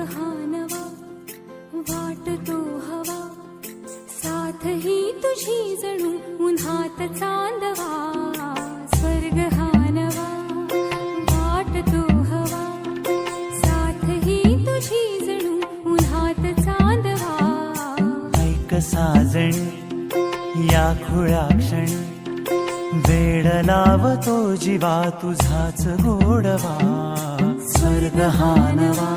हा नवा वाटतो हवा, साथ ही तुझी जणू उन्हात चांदवा. स्वर्ग हा नवा वाटतो हवा, साथ ही तुझी जणू उन्हात चांदवा. ऐक साजणी या खुळ्या क्षणी, वेड लावतो जीवा तुझाच गोडवा. स्वर्ग हा नवा